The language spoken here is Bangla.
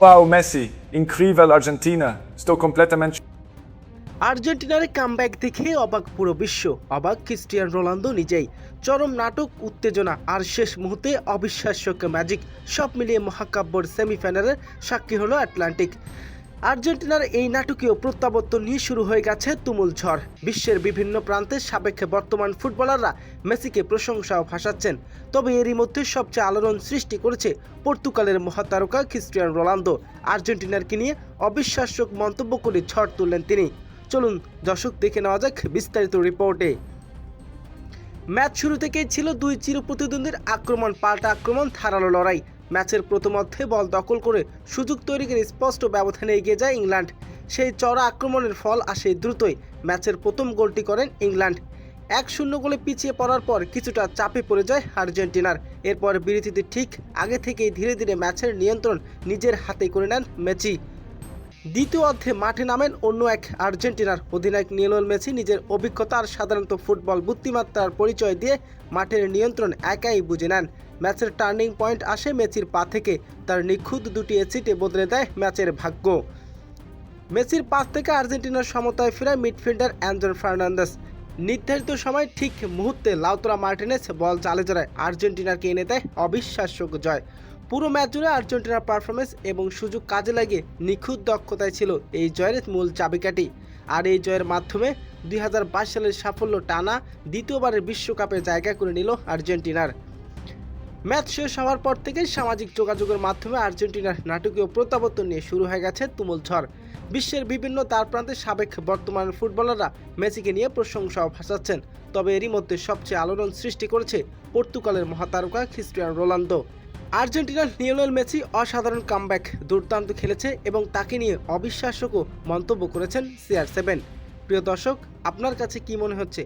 Wow, Messi, incrível Argentina. Estou completamente আর্জেন্টিনার কামব্যাক দেখে অবাক পুরো বিশ্ব, অবাক ক্রিস্টিয়ানো রোনালদো নিজেই। চরম নাটক, উত্তেজনা আর শেষ মুহূর্তে অবিশ্বাস্য ম্যাজিক, সব মিলিয়ে মহাকাব্যর সেমিফাইনালের সাক্ষী হলো আটলান্টিক। আর্জেন্টিনার এই নাটকীয় প্রত্যাবর্তন নিয়ে শুরু হয়ে গেছে তুমুল ঝড়। বিশ্বের বিভিন্ন প্রান্তে সাবেক বর্তমান ফুটবলাররা মেসিকে প্রশংসাও ভাসাচ্ছেন। তবে এরই মধ্যে সবচেয়ে আলোড়ন সৃষ্টি করেছে পর্তুগালের মহাতারকা ক্রিস্টিয়ানো রোনালদো। আর্জেন্টিনাকে নিয়ে অবিশ্বাস্য মন্তব্য করে ঝড় তুললেন তিনি। চলুন দর্শক, দেখে নেওয়া যাক বিস্তারিত রিপোর্টে। ম্যাচ শুরু থেকেই ছিল দুই চিরপ্রতিদ্বন্দ্বীর আক্রমণ পাল্টা আক্রমণ, ধারালো লড়াই। ম্যাচের প্রথমার্ধে বল দখল করে সুযোগ তৈরি করে স্পষ্ট ব্যবধানে এগিয়ে যায় ইংল্যান্ড। সেই চড়া আক্রমণের ফল আসে দ্রুতই। ম্যাচের প্রথম গোলটি করেন ইংল্যান্ড। 1-0 গোলে পিছিয়ে পড়ার পর কিছুটা চাপে পড়ে যায় আর্জেন্টিনার। এরপর বিরতিতে ঠিক আগে থেকেই ধীরে ধীরে ম্যাচের নিয়ন্ত্রণ নিজের হাতে করে নেন মেসি। দ্বিতীয় অর্ধে মাঠে নামেন অন্য এক আর্জেন্টিনার অধিনায়ক লিওনেল মেসি। নিজের অভিজ্ঞতা আর সাধারণত ফুটবল বুদ্ধিমত্তার পরিচয় দিয়ে মাঠের নিয়ন্ত্রণ একাই বুঝে নেন। ম্যাচের টার্নিং পয়েন্ট আসে মেসির পা থেকে। তার নিখুঁত দুটি এসিটে বদলে দেয় ম্যাচের ভাগ্য। মেসির পাস থেকে আর্জেন্টিনার সমতায় ফেরায় মিডফিল্ডার অ্যাঞ্জেল ফার্নান্দেস। নির্ধারিত সময় ঠিক মুহূর্তে লাউতারো মার্টিনেজ বল চালে জড়ায় আর্জেন্টিনাকে এনে দেয় অবিশ্বাস্য জয়। পুরো ম্যাচ জুড়ে আর্জেন্টিনার পারফরমেন্স এবং সুযোগ কাজে লাগিয়ে নিখুঁত দক্ষতায় ছিল এই জয়ের মূল চাবিকাঠি। আর এই জয়ের মাধ্যমে 2022 সালের সাফল্য টানা দ্বিতীয়বারের বিশ্বকাপে জায়গা করে নিল আর্জেন্টিনার। ম্যাচ শেষ হওয়ার পর থেকেই সামাজিক যোগাযোগের মাধ্যমে আর্জেন্টিনার নাটকীয় প্রত্যাবর্তন নিয়ে শুরু হয়ে গেছে তুমুল ঝড়। বিশ্বের বিভিন্ন দ্বারপ্রান্তে সাবেক বর্তমান ফুটবলাররা মেসিকে নিয়ে প্রশংসাও ভাসাচ্ছেন। তবে এরই মধ্যে সবচেয়ে আলোড়ন সৃষ্টি করেছে পর্তুগালের মহাতারকা ক্রিস্টিয়ানো রোনালদো। আর্জেন্টিনার লিওনেল মেসি অসাধারণ কামব্যাক, দুর্দান্ত খেলেছে এবং তাকে নিয়ে অবিশ্বাস্য মন্তব্য করেছেন CR7। প্রিয় দর্শক, আপনার কাছে কি মনে হচ্ছে